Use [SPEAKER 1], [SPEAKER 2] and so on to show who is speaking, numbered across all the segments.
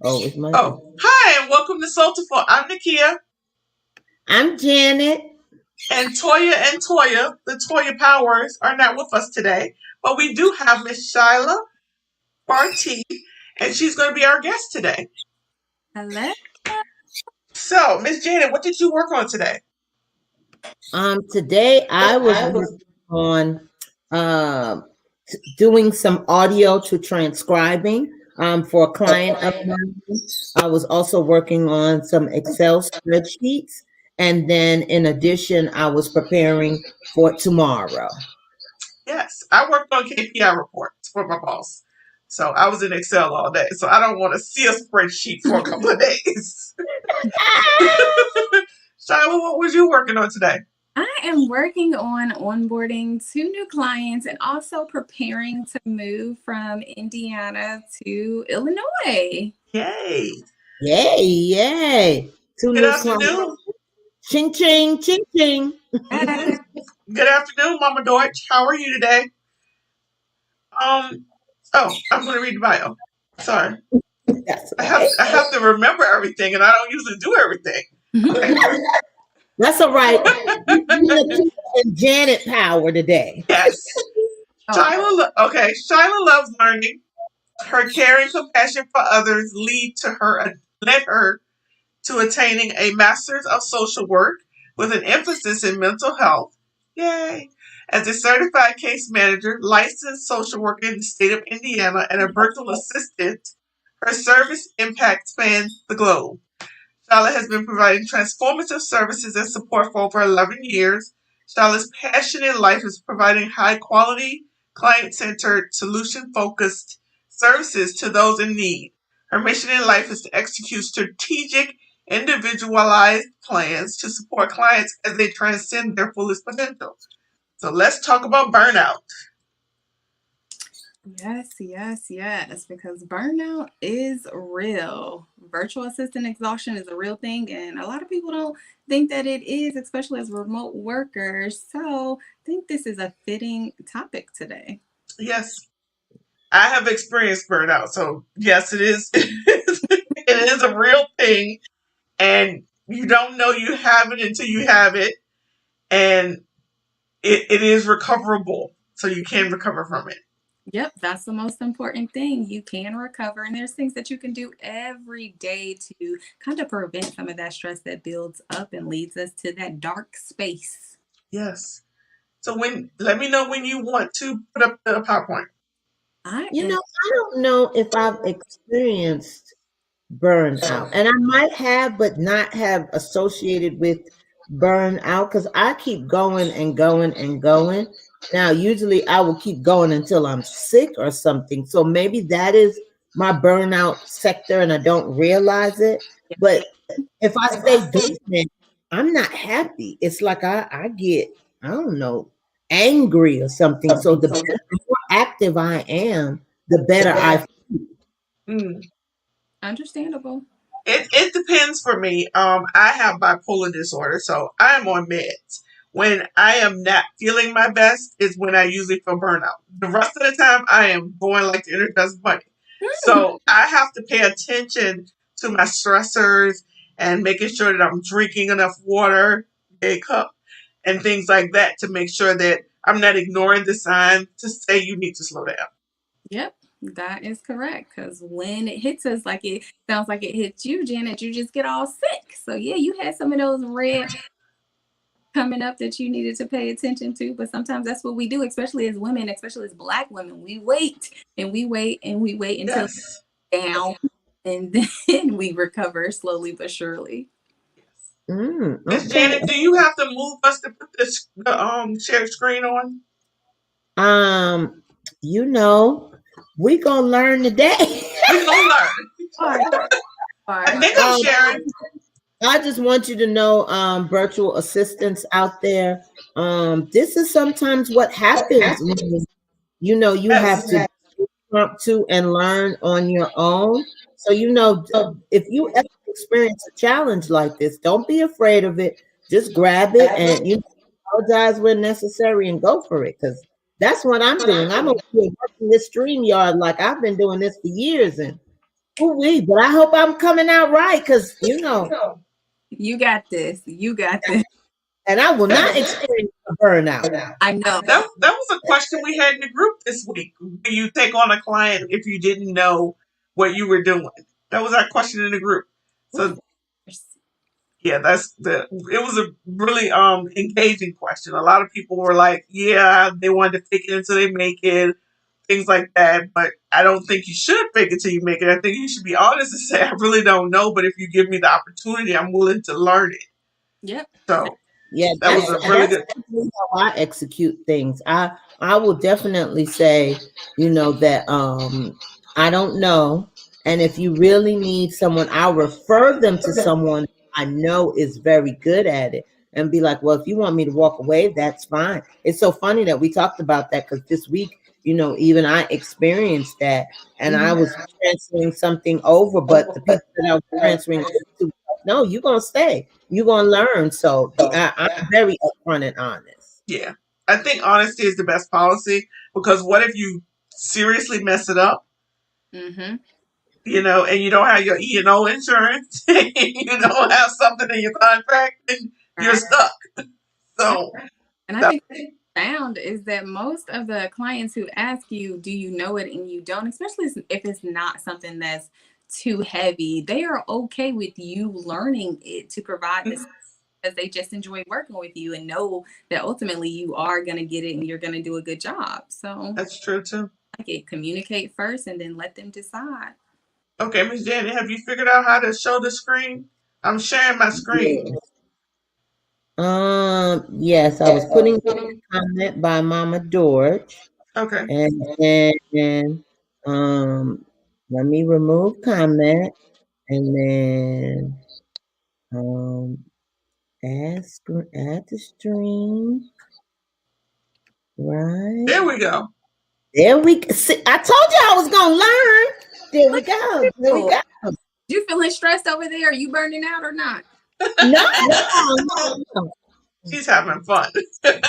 [SPEAKER 1] Oh, it's my.
[SPEAKER 2] Oh, hi, and welcome to Soultiful. I'm Nakia,
[SPEAKER 1] I'm Janet.
[SPEAKER 2] and Toya, the Toya Powers, are not with us today, but we do have Miss Shyla Bartee, and she's going to be our guest today.
[SPEAKER 3] Hello.
[SPEAKER 2] So, Miss Janet, what did you work on today?
[SPEAKER 1] Today I was working on doing some audio to transcribing for a client of mine. I was also working on some Excel spreadsheets, and then in addition, I was preparing for tomorrow.
[SPEAKER 2] Yes, I worked on KPI reports for my boss. So I was in Excel all day. So I don't want to see a spreadsheet for a couple of days. Shyla, what was you working on today?
[SPEAKER 3] I am working on onboarding 2 new clients and also preparing to move from Indiana to Illinois.
[SPEAKER 2] Yay.
[SPEAKER 1] Yay, yay. 2
[SPEAKER 2] Good
[SPEAKER 1] new
[SPEAKER 2] afternoon.
[SPEAKER 1] clients. Ching, ching, ching, ching.
[SPEAKER 2] Good afternoon, Mama Deutsch. How are you today? I'm going to read the bio. Sorry.
[SPEAKER 1] That's
[SPEAKER 2] I have to remember everything, and I don't usually do everything. Okay.
[SPEAKER 1] That's all right. And Janet Power today.
[SPEAKER 2] Yes. Shyla loves learning. Her caring compassion for others led her to attaining a Master's of Social Work with an emphasis in mental health. Yay! As a certified case manager, licensed social worker in the state of Indiana, and a virtual assistant, her service impact spans the globe. Shyla has been providing transformative services and support for over 11 years. Shyla's passion in life is providing high-quality, client-centered, solution-focused services to those in need. Her mission in life is to execute strategic, individualized plans to support clients as they transcend their fullest potential. So let's talk about burnout.
[SPEAKER 3] Yes, because burnout is real. Virtual assistant exhaustion is a real thing, and a lot of people don't think that it is, especially as remote workers. So I think this is a fitting topic today.
[SPEAKER 2] Yes, I have experienced burnout, so yes, it is. It is a real thing, and you don't know you have it until you have it, and it is recoverable, so you can recover from it.
[SPEAKER 3] Yep, that's the most important thing. You can recover, and there's things that you can do every day to kind of prevent some of that stress that builds up and leads us to that dark space.
[SPEAKER 2] Yes. So let me know when you want to put up the PowerPoint.
[SPEAKER 1] I don't know if I've experienced burnout, and I might have, but not have associated with burnout because I keep going and going and going. Now, usually I will keep going until I'm sick or something. So maybe that is my burnout sector and I don't realize it. But if I stay dormant, I'm not happy. It's like I get, I don't know, angry or something. So the more active I am, the better I feel.
[SPEAKER 3] Understandable.
[SPEAKER 2] It depends for me. I have bipolar disorder, so I'm on meds. When I am not feeling my best is when I usually feel burnout. The rest of the time, I am going like the Energized Bunny. So I have to pay attention to my stressors and making sure that I'm drinking enough water, a cup, and things like that to make sure that I'm not ignoring the sign to say you need to slow down.
[SPEAKER 3] Yep, that is correct. Because when it hits us, like it sounds like it hits you, Janet, you just get all sick. So yeah, you had some of those red coming up that you needed to pay attention to. But sometimes that's what we do, especially as women, especially as Black women. We wait and we wait and we wait until it's down, and then we recover slowly but surely.
[SPEAKER 2] Miss Janet, do you have to move us to put the share screen on?
[SPEAKER 1] We gonna learn today.
[SPEAKER 2] We gonna learn. I think I'm sharing.
[SPEAKER 1] I just want you to know, virtual assistants out there, this is sometimes what happens when you have to prompt to and learn on your own. So if you ever experience a challenge like this, don't be afraid of it. Just grab it and apologize when necessary and go for it, because that's what I'm doing. I'm over here working this StreamYard like I've been doing this for years, and Ooh-wee, but I hope I'm coming out right because,
[SPEAKER 3] You got this. You got this.
[SPEAKER 1] and I will not experience a burnout.
[SPEAKER 3] I know.
[SPEAKER 2] That was a question we had in the group this week. Will you take on a client if you didn't know what you were doing? That was our question in the group.
[SPEAKER 3] Of
[SPEAKER 2] So
[SPEAKER 3] course.
[SPEAKER 2] yeah, it was a really engaging question. A lot of people were like, yeah, they wanted to fake it until they make it, things like that. But I don't think you should fake it till you make it. I think you should be honest and say, I really don't know, but if you give me the opportunity, I'm willing to learn it.
[SPEAKER 3] Yep.
[SPEAKER 2] So
[SPEAKER 1] Yeah,
[SPEAKER 2] that was a really
[SPEAKER 1] that's
[SPEAKER 2] good.
[SPEAKER 1] typically how I execute things. I will definitely say, that I don't know, and if you really need someone, I'll refer them to someone I know is very good at it, and be like, well, if you want me to walk away, that's fine. It's so funny that we talked about that because this week, even I experienced that, and I
[SPEAKER 2] Mhm.
[SPEAKER 1] was transferring something over, but the people that I was transferring to, no, you're gonna stay. You're gonna learn. So I'm very upfront and honest.
[SPEAKER 2] Yeah. I think honesty is the best policy because what if you seriously mess it up,
[SPEAKER 3] Mm-hmm.
[SPEAKER 2] and you don't have your E&O insurance, you don't have something in your contract, and you're
[SPEAKER 3] Right.
[SPEAKER 2] stuck.
[SPEAKER 3] Right.
[SPEAKER 2] So
[SPEAKER 3] And I
[SPEAKER 2] that,
[SPEAKER 3] think found is that most of the clients who ask you, do you know it, and you don't, especially if it's not something that's too heavy, they are okay with you learning it to provide this because they just enjoy working with you and know that ultimately you are going to get it and you're going to do a good job. So
[SPEAKER 2] that's true too.
[SPEAKER 3] like it, communicate first and then let them decide.
[SPEAKER 2] Okay, Miss Janet, have you figured out how to show the screen? I'm sharing my screen.
[SPEAKER 1] Yes. Yes, I was putting a comment by Mama George,
[SPEAKER 2] Okay.
[SPEAKER 1] and then let me remove comment, and then um add the stream, right?
[SPEAKER 2] There we go.
[SPEAKER 1] There we go. See, I told you I was gonna learn. There we go. There we
[SPEAKER 3] Oh,
[SPEAKER 1] go.
[SPEAKER 3] you feeling stressed over there? Are you burning out or not?
[SPEAKER 1] No, no.
[SPEAKER 2] She's having fun.
[SPEAKER 3] Good.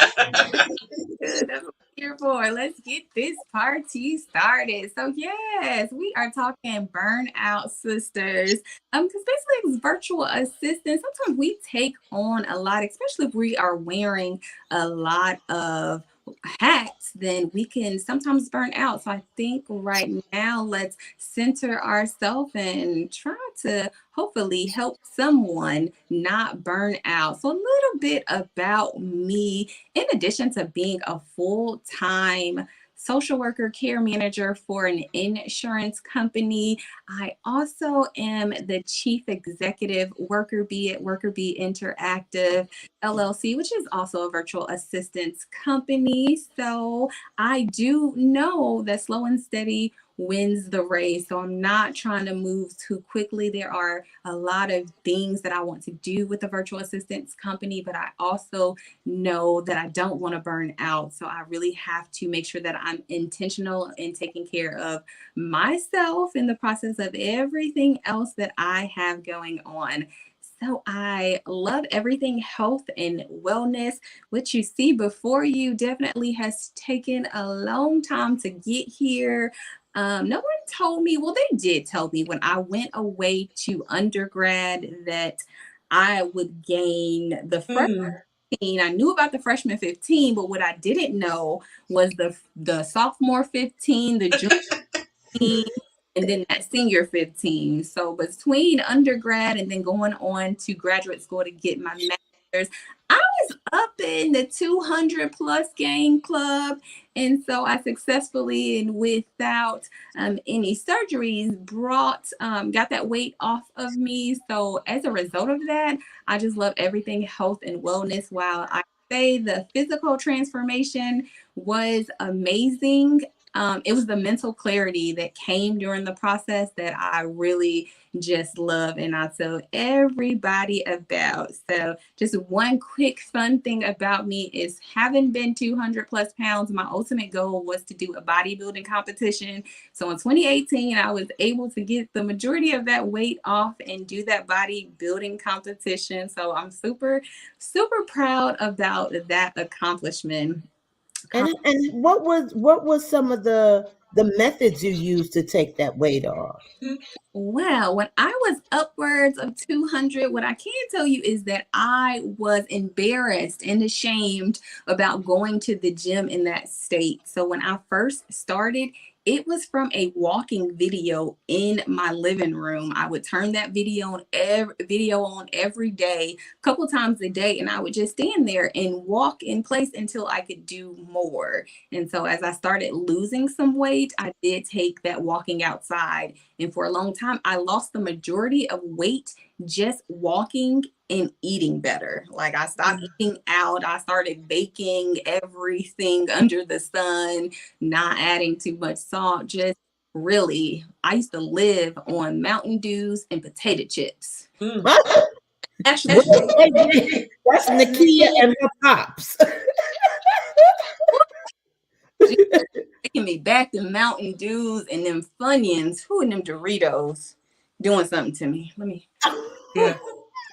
[SPEAKER 3] That's what we're here for. Let's get this party started. So yes, we are talking burnout sisters. Because basically it's virtual assistants. Sometimes we take on a lot, especially if we are wearing a lot of hats, then we can sometimes burn out. So I think right now let's center ourselves and try to hopefully help someone not burn out. So a little bit about me. In addition to being a full time social worker, care manager for an insurance company, I also am the chief executive Worker Bee at Worker Bee Interactive LLC, which is also a virtual assistance company. So I do know that slow and steady wins the race. So I'm not trying to move too quickly. There are a lot of things that I want to do with the virtual assistance company, but I also know that I don't want to burn out. So I really have to make sure that I'm intentional in taking care of myself in the process of everything else that I have going on. So I love everything health and wellness. What you see before you definitely has taken a long time to get here. No one told me, well, they did tell me when I went away to undergrad that I would gain the freshman
[SPEAKER 2] Hmm.
[SPEAKER 3] 15. I knew about the freshman 15, but what I didn't know was the sophomore 15, the junior 15, and then that senior 15. So between undergrad and then going on to graduate school to get my master's, I was up in the 200 plus game club. And so I successfully and without any surgeries got that weight off of me. So as a result of that, I just love everything health and wellness. While I say the physical transformation was amazing, it was the mental clarity that came during the process that I really just love and I tell everybody about. So just one quick fun thing about me is having been 200 plus pounds, my ultimate goal was to do a bodybuilding competition. So in 2018, I was able to get the majority of that weight off and do that bodybuilding competition. So I'm super, super proud about that accomplishment.
[SPEAKER 1] And what was some of the methods you use to take that weight off?
[SPEAKER 3] Well, when I was upwards of 200, what I can tell you is that I was embarrassed and ashamed about going to the gym in that state. So when I first started, it was from a walking video in my living room. I would turn that video on every day, a couple times a day, and I would just stand there and walk in place until I could do more. And so as I started losing some weight, I did take that walking outside, and for a long time, I lost the majority of weight just walking and eating better. Like I stopped eating out. I started baking everything under the sun, not adding too much salt. Just really, I used to live on Mountain Dews and potato chips. Actually,
[SPEAKER 1] That's Nakia and her pops.
[SPEAKER 3] taking me back to Mountain Dews and them Funyuns. Who and them Doritos doing something to me? Let me.
[SPEAKER 2] Yeah.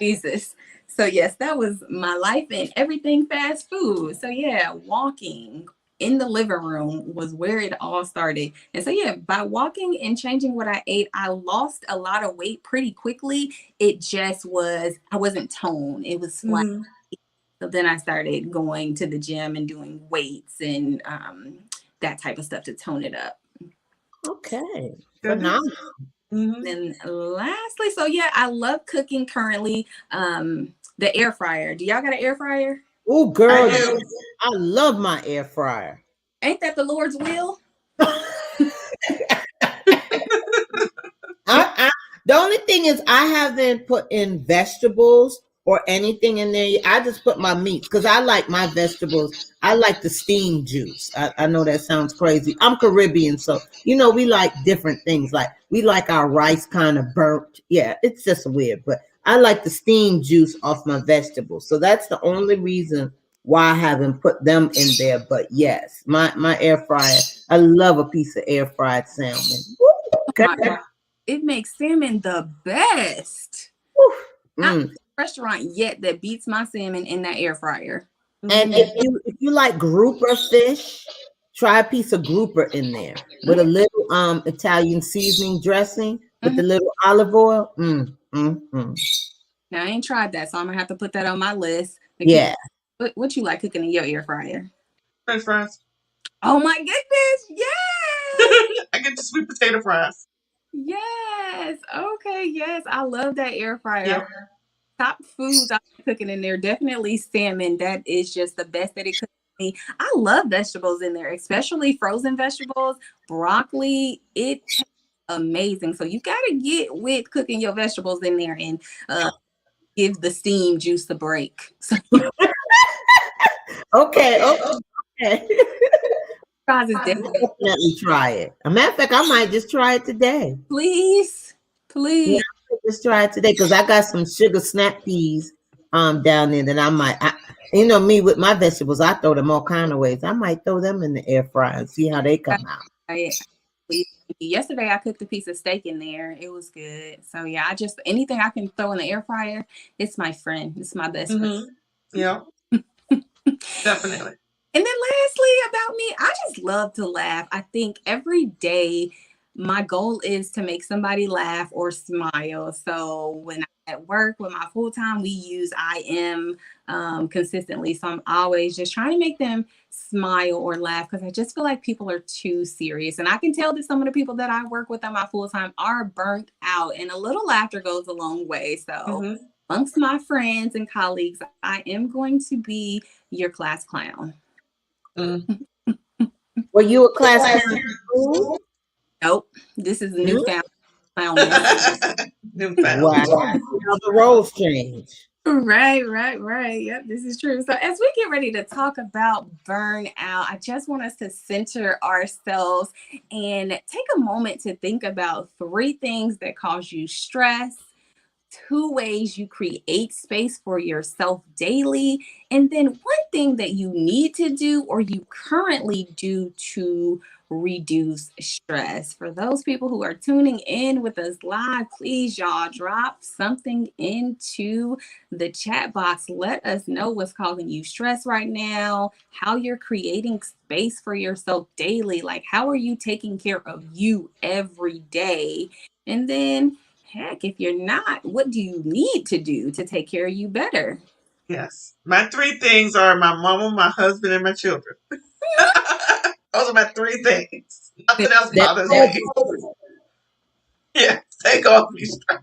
[SPEAKER 3] Jesus. So yes, that was my life and everything fast food. So yeah, walking in the living room was where it all started. And so yeah, by walking and changing what I ate, I lost a lot of weight pretty quickly. It just was, I wasn't toned. It was flat.
[SPEAKER 2] Mm-hmm.
[SPEAKER 3] So then I started going to the gym and doing weights and that type of stuff to tone it up.
[SPEAKER 1] Okay.
[SPEAKER 2] Phenomenal.
[SPEAKER 3] Mm-hmm. And lastly, so yeah, I love cooking currently. The air fryer. Do y'all got an air fryer?
[SPEAKER 1] Oh, girl, I love my air fryer.
[SPEAKER 3] Ain't that the Lord's will?
[SPEAKER 1] The only thing is I haven't put in vegetables or anything in there. I just put my meats because I like my vegetables. I like the steam juice. I know that sounds crazy. I'm Caribbean, so we like different things. Like we like our rice kind of burnt. Yeah, it's just weird, but I like the steam juice off my vegetables. So that's the only reason why I haven't put them in there. But yes, my air fryer. I love a piece of air fried salmon.
[SPEAKER 3] Okay. It makes salmon the best. Not a restaurant yet that beats my salmon in that air fryer.
[SPEAKER 1] And if you like grouper fish, try a piece of grouper in there with a little Italian seasoning dressing with the little olive oil.
[SPEAKER 3] Now I ain't tried that, so I'm gonna have to put that on my list.
[SPEAKER 1] Yeah.
[SPEAKER 3] What you like cooking in your air fryer?
[SPEAKER 2] French fries.
[SPEAKER 3] Oh my goodness! Yes.
[SPEAKER 2] I get the sweet potato fries.
[SPEAKER 3] Yes. Okay. Yes, I love that air fryer.
[SPEAKER 2] Yeah.
[SPEAKER 3] Top foods I'm cooking in there, definitely salmon. That is just the best that it could be. I love vegetables in there, especially frozen vegetables, broccoli. It's amazing. So you got to get with cooking your vegetables in there and give the steam juice a break. So,
[SPEAKER 1] okay.
[SPEAKER 3] Definitely
[SPEAKER 1] try it. As a matter of fact, I might just try it today.
[SPEAKER 3] Please.
[SPEAKER 1] Yeah, just try it today because I got some sugar snap peas down there that I might. Me with my vegetables, I throw them all kind of ways. I might throw them in the air fryer and see how they come out.
[SPEAKER 3] Yesterday I cooked a piece of steak in there. It was good. So yeah, anything I can throw in the air fryer, it's my friend. It's my best friend.
[SPEAKER 2] Yeah. Definitely.
[SPEAKER 3] And then lastly about me, I just love to laugh. I think every day my goal is to make somebody laugh or smile. So when I'm at work with my full time, we use I am consistently. So I'm always just trying to make them smile or laugh because I just feel like people are too serious. And I can tell that some of the people that I work with on my full time are burnt out, and a little laughter goes a long way. So amongst my friends and colleagues, I am going to be your class clown.
[SPEAKER 1] Were you a class clown in school?
[SPEAKER 3] Nope. This is a newfound clown.
[SPEAKER 1] Wow. The roles change.
[SPEAKER 3] Right. Yep, this is true. So as we get ready to talk about burnout, I just want us to center ourselves and take a moment to think about 3 things that cause you stress, 2 ways you create space for yourself daily, and then 1 thing that you need to do or you currently do to reduce stress. For those people who are tuning in with us live, please, y'all, drop something into the chat box. Let us know what's causing you stress right now, how you're creating space for yourself daily. Like, how are you taking care of you every day? And then, heck, if you're not, what do you need to do to take care of you better?
[SPEAKER 2] Yes. My three things are my mama, my husband, and my children. Those are my three things. Nothing else
[SPEAKER 1] That
[SPEAKER 2] bothers
[SPEAKER 1] all
[SPEAKER 2] me. Yeah, take off me stress.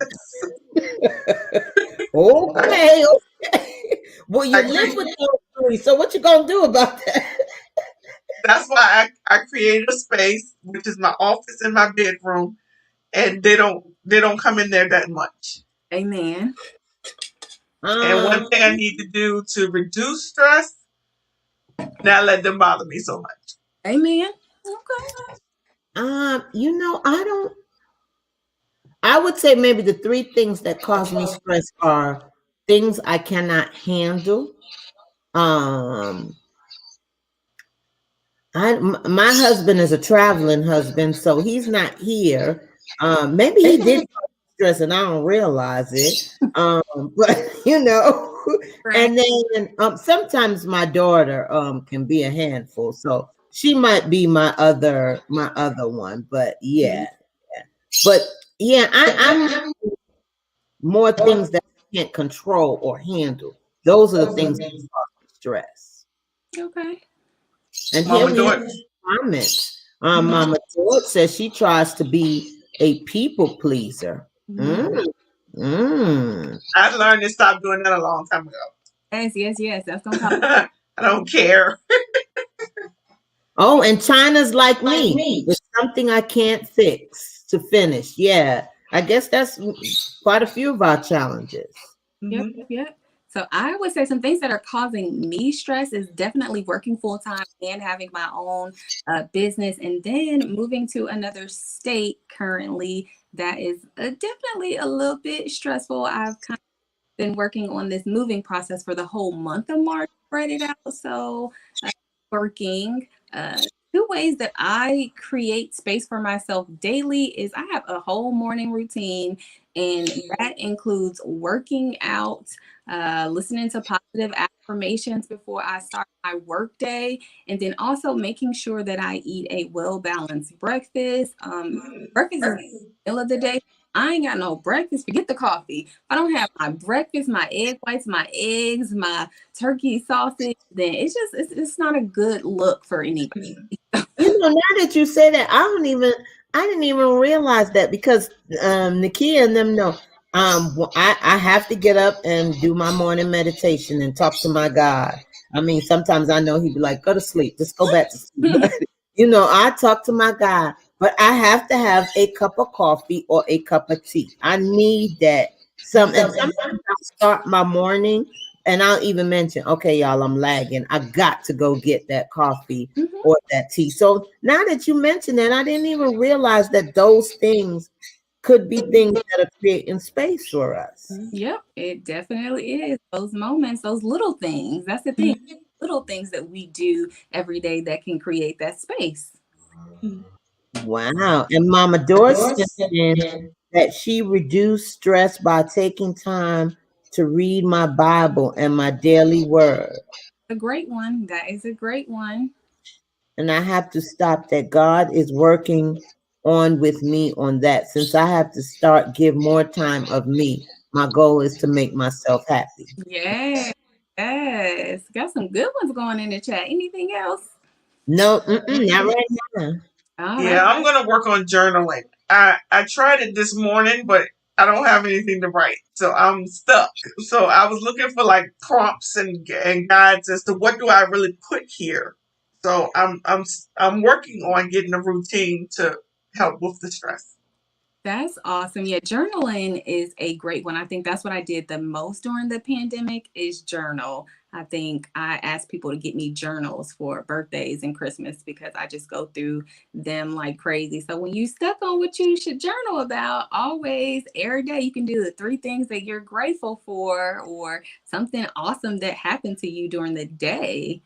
[SPEAKER 1] okay, okay. Well, you
[SPEAKER 2] I
[SPEAKER 1] live with
[SPEAKER 2] cre-
[SPEAKER 1] those three, so what you gonna do about that?
[SPEAKER 2] that's why I created a space, which is my office and my bedroom, and they don't come in there that much.
[SPEAKER 3] Amen.
[SPEAKER 2] And
[SPEAKER 1] Um,
[SPEAKER 2] one thing I need to do to reduce stress, not let them bother me so much.
[SPEAKER 3] Amen. Okay.
[SPEAKER 1] I don't. I would say maybe the three things that cause me stress are things I cannot handle. Um, my husband is a traveling husband, so he's not here. Maybe he did cause me stress and I don't realize it. But
[SPEAKER 3] Right.
[SPEAKER 1] and then sometimes my daughter can be a handful, so she might be my other one. But
[SPEAKER 3] Mhm.
[SPEAKER 1] yeah, but yeah, I'm more things that I can't control or handle. Those are the things that cause me stress.
[SPEAKER 3] Okay.
[SPEAKER 1] And here
[SPEAKER 2] Mama
[SPEAKER 1] we
[SPEAKER 2] do
[SPEAKER 1] have
[SPEAKER 2] it.
[SPEAKER 1] comments. Mama George says she tries to be a people pleaser.
[SPEAKER 3] Mhm.
[SPEAKER 1] Mm, mm.
[SPEAKER 2] I learned to stop doing that a long time ago.
[SPEAKER 3] Yes, yes, yes. That's gonna cause.
[SPEAKER 2] I don't care.
[SPEAKER 1] Oh, and China's like me. It's something I can't fix to finish. Yeah, I guess that's quite a few of our challenges.
[SPEAKER 3] Yep,
[SPEAKER 2] Hmm.
[SPEAKER 3] yep. So I would say some things that are causing me stress is definitely working full time and having my own business, and then moving to another state currently. That is definitely a little bit stressful. I've kind of been working on this moving process for the whole month of March, spread it out. So working. Two ways that I create space for myself daily is I have a whole morning routine, and that includes working out, listening to positive affirmations before I start my work day, and then also making sure that I eat a well balanced breakfast. Breakfast is the meal of the day. I ain't got no breakfast. Forget the coffee. If I don't have my breakfast, my egg whites, my eggs, my turkey sausage, then it's not a good look for anybody.
[SPEAKER 1] Now that you say that, I didn't even realize that because Nakia and them know. I have to get up and do my morning meditation and talk to my God. I mean, sometimes I know he'd be like, "Go to sleep, just go back to sleep." But I talk to my God, but I have to have a cup of coffee or a cup of tea. I need that. And sometimes I start my morning, and I'll even mention, "Okay, y'all, I'm lagging. I got to go get that coffee."
[SPEAKER 3] Mhm.
[SPEAKER 1] Or that tea. So now that you mention that, I didn't even realize that those things could be things that are creating space for us.
[SPEAKER 3] Yep, it definitely is. Those moments, those little things. That's the thing. Little things that we do every day that can create that space.
[SPEAKER 1] Wow. And Mama Doris saying that she reduced stress by taking time to read my Bible and my daily word.
[SPEAKER 3] A great one. That is a great one.
[SPEAKER 1] And I have to stop that. God is working on with me on that. Since I have to start give more time of me, my goal is to make myself happy.
[SPEAKER 3] Yes, yes. Got some good ones going in the chat. Anything else?
[SPEAKER 1] No, not right now.
[SPEAKER 3] All right.
[SPEAKER 2] Yeah, I'm gonna work on journaling. I tried it this morning, but I don't have anything to write, so I'm stuck. So I was looking for like prompts and guides as to what do I really put here. So I'm working on getting a routine to help with the stress.
[SPEAKER 3] That's awesome. Yeah, journaling is a great one. I think that's what I did the most during the pandemic is journal. I think I asked people to get me journals for birthdays and Christmas because I just go through them like crazy. So when you stuck on what you should journal about, always every day you can do the three things that you're grateful for or something awesome that happened to you during the day.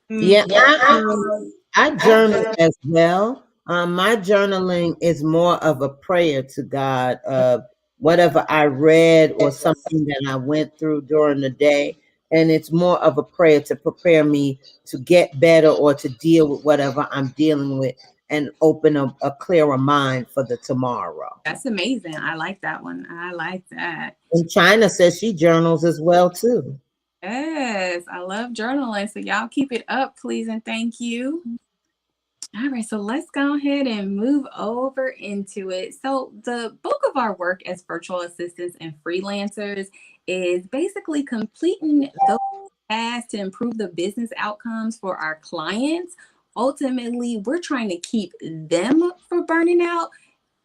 [SPEAKER 1] Yeah,
[SPEAKER 2] Mm.
[SPEAKER 1] I journal as well. My journaling is more of a prayer to God of whatever I read or something that I went through during the day. And it's more of a prayer to prepare me to get better or to deal with whatever I'm dealing with and open a clearer mind for the tomorrow.
[SPEAKER 3] That's amazing. I like that one. I like that.
[SPEAKER 1] And China says she journals as well too.
[SPEAKER 3] Yes, I love journaling. So y'all keep it up, please and thank you. All right, so let's go ahead and move over into it. So, the bulk of our work as virtual assistants and freelancers is basically completing those tasks to improve the business outcomes for our clients. Ultimately, we're trying to keep them from burning out,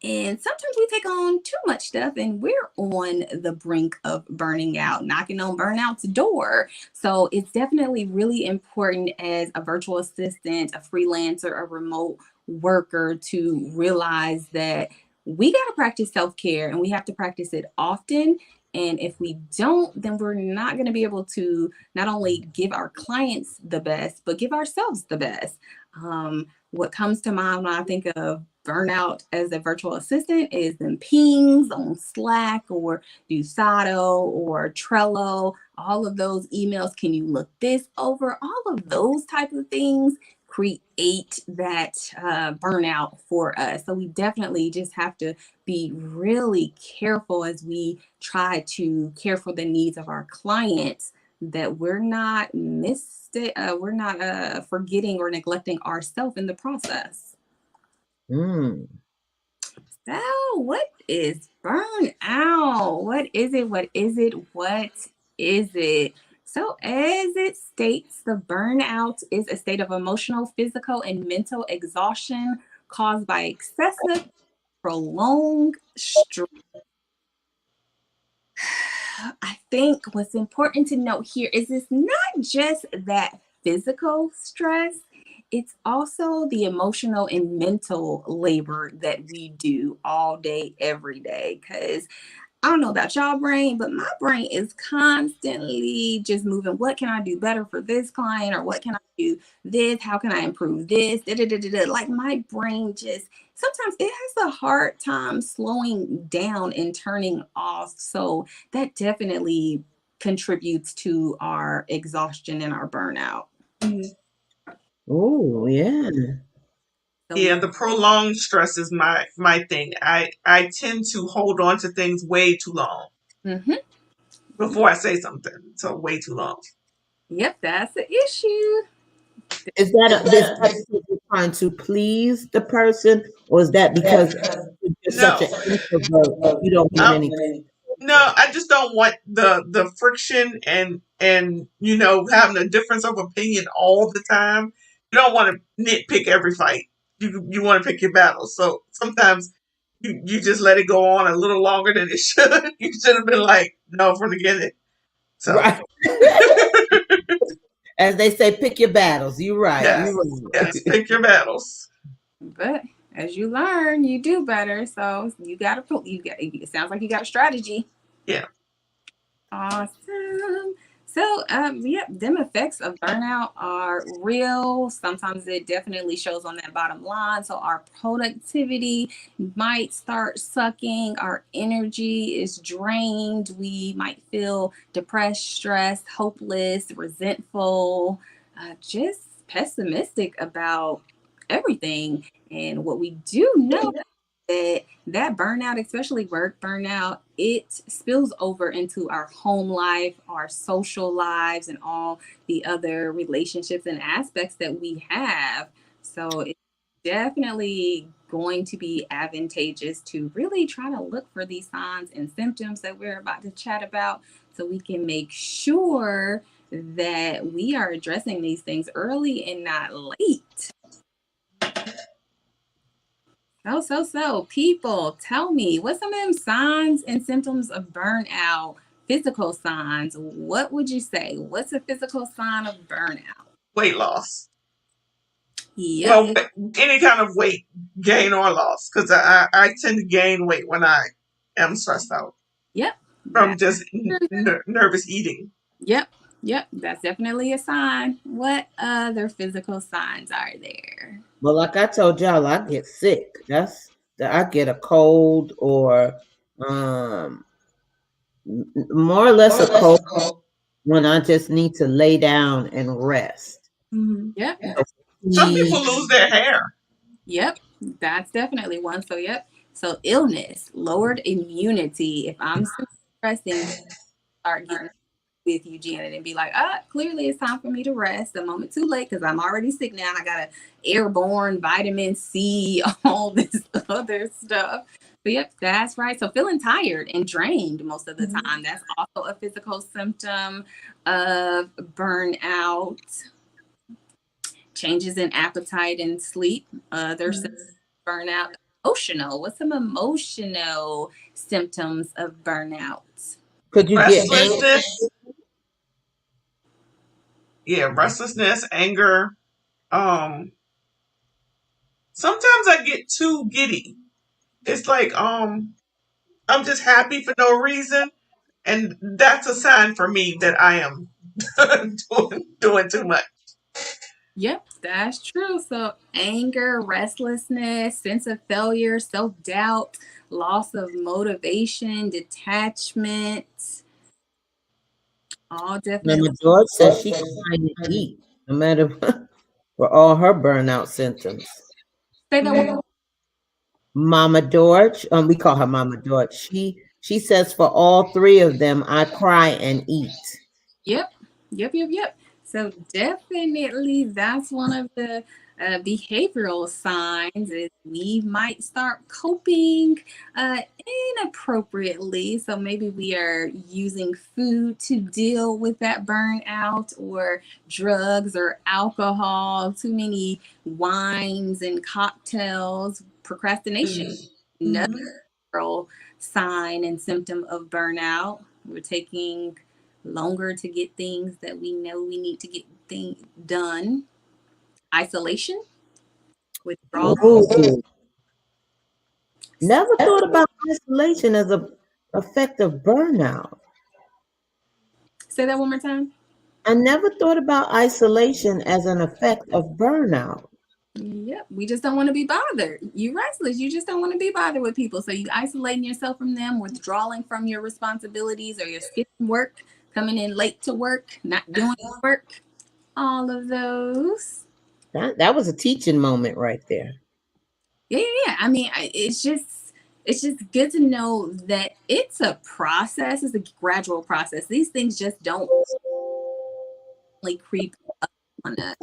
[SPEAKER 3] and sometimes we take on too much stuff and we're on the brink of burning out, knocking on burnout's door. So it's definitely really important as a virtual assistant, a freelancer, a remote worker to realize that we got to practice self care and we have to practice it often. And if we don't, then we're not going to be able to not only give our clients the best, but give ourselves the best. What comes to mind when I think of burnout as a virtual assistant is them pings on Slack or Dusado or Trello, all of those emails. Can you look this over? All of those type of things create that burnout for us. So we definitely just have to be really careful as we try to care for the needs of our clients, that we're not forgetting or neglecting ourselves in the process.
[SPEAKER 1] Mm.
[SPEAKER 3] So, what is burnout? What is it? What is it? What is it? So, as it states, the burnout is a state of emotional, physical, and mental exhaustion caused by excessive, prolonged stress. I think what's important to note here is it's not just that physical stress, it's also the emotional and mental labor that we do all day, every day. Because I don't know about y'all brain, but my brain is constantly just moving. What can I do better for this client? Or what can I do this? How can I improve this? Da, da, da, da, da. Like my brain just sometimes it has a hard time slowing down and turning off. So that definitely contributes to our exhaustion and our burnout.
[SPEAKER 2] Mm.
[SPEAKER 1] Oh, yeah.
[SPEAKER 3] So
[SPEAKER 2] Yeah,
[SPEAKER 3] we
[SPEAKER 2] the prolonged stress is my thing. I tend to hold on to things way too long
[SPEAKER 3] mhm.
[SPEAKER 2] before I say something. So way too long.
[SPEAKER 3] Yep, that's the issue.
[SPEAKER 1] Is that because you're trying to please the person, or is that because you're just such
[SPEAKER 2] No,
[SPEAKER 1] an introvert, you don't want any
[SPEAKER 2] no, I just don't want the friction and having a difference of opinion all the time. You don't want to nitpick every fight. You want to pick your battles. So sometimes you just let it go on a little longer than it should. You should have been like, no, from the beginning. So
[SPEAKER 1] right? As they say, pick your battles. You're right.
[SPEAKER 2] yes,
[SPEAKER 1] You're right.
[SPEAKER 2] yes, pick your battles.
[SPEAKER 3] But as you learn, you do better. So you got to you got. It sounds like you got a strategy.
[SPEAKER 2] Yeah.
[SPEAKER 3] Awesome. So, yep, them effects of burnout are real. Sometimes it definitely shows on that bottom line. So, our productivity might start sucking, our energy is drained. We might feel depressed, stressed, hopeless, resentful, just pessimistic about everything. And what we do know that burnout, especially work burnout, it spills over into our home life, our social lives, and all the other relationships and aspects that we have. So it's definitely going to be advantageous to really try to look for these signs and symptoms that we're about to chat about so we can make sure that we are addressing these things early and not late. People, tell me, what's some of them signs and symptoms of burnout? Physical signs. What would you say? What's a physical sign of burnout?
[SPEAKER 2] Weight loss.
[SPEAKER 3] Yep,
[SPEAKER 2] Well, any kind of weight gain or loss, because I tend to gain weight when I am stressed out
[SPEAKER 3] yep,
[SPEAKER 2] from
[SPEAKER 3] that,
[SPEAKER 2] just nervous eating.
[SPEAKER 3] yep. Yep, that's definitely a sign. What other physical signs are there?
[SPEAKER 1] But like I told y'all, I get sick. I get a cold or um more or less a cold when I just need to lay down and rest.
[SPEAKER 3] Yep,
[SPEAKER 2] Some
[SPEAKER 1] Fatigue.
[SPEAKER 2] people lose their hair.
[SPEAKER 3] yep, that's definitely one. So, yep. So, illness, lowered immunity. If I'm stressing, start getting with you, Janet, and be like, clearly it's time for me to rest. A moment too late because I'm already sick now. I got a airborne vitamin C, all this other stuff. But yep, that's right. So feeling tired and drained most of the time. That's also a physical symptom of burnout. Changes in appetite and sleep. There's burnout. Emotional. What's some emotional symptoms of burnout?
[SPEAKER 1] Could you get angry?
[SPEAKER 2] Restlessness. Yeah, restlessness, anger. Um, Sometimes I get too giddy. It's like I'm just happy for no reason, and that's a sign for me that I am doing too much.
[SPEAKER 3] Yep, that's true. So, anger, restlessness, sense of failure, self doubt, loss of motivation, detachment, all
[SPEAKER 1] Now, my
[SPEAKER 3] definitely.
[SPEAKER 1] daughter says she can't eat, no matter for all her burnout symptoms.
[SPEAKER 3] Say that one.
[SPEAKER 1] Mama George, we call her Mama George. She says for all three of them, I cry and eat.
[SPEAKER 3] Yep, yep. So definitely, that's one of the behavioral signs is we might start coping inappropriately. So maybe we are using food to deal with that burnout, or drugs or alcohol, too many wines and cocktails, procrastination. Another sign and symptom of burnout. We're taking longer to get things that we know we need to get done. Isolation, withdrawal.
[SPEAKER 1] Ooh, never thought about isolation as a effect of burnout.
[SPEAKER 3] Say that one more time.
[SPEAKER 1] I never thought about isolation as an effect of burnout.
[SPEAKER 3] Yep, we just don't want to be bothered. You're restless. You just don't want to be bothered with people. So you isolating yourself from them, withdrawing from your responsibilities, or you're skipping work, coming in late to work, not doing work. All of those.
[SPEAKER 1] That was a teaching moment right there.
[SPEAKER 3] Yeah. I mean, it's just good to know that it's a process. It's a gradual process. These things just don't like creep up on us.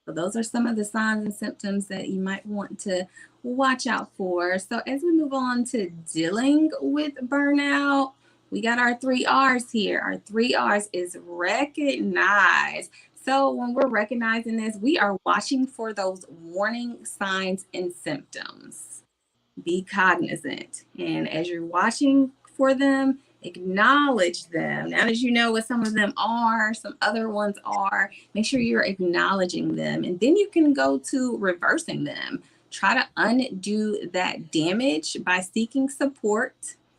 [SPEAKER 3] So those are some of the signs and symptoms that you might want to watch out for. So as we move on to dealing with burnout, we got our 3 R's here. Our 3 R's is recognize. So when we're recognizing this, we are watching for those warning signs and symptoms. Be cognizant. And as you're watching for them, acknowledge them. Now that you know what some of them are, some other ones are, make sure you're acknowledging them. And then you can go to reversing them. Try to undo that damage by seeking support.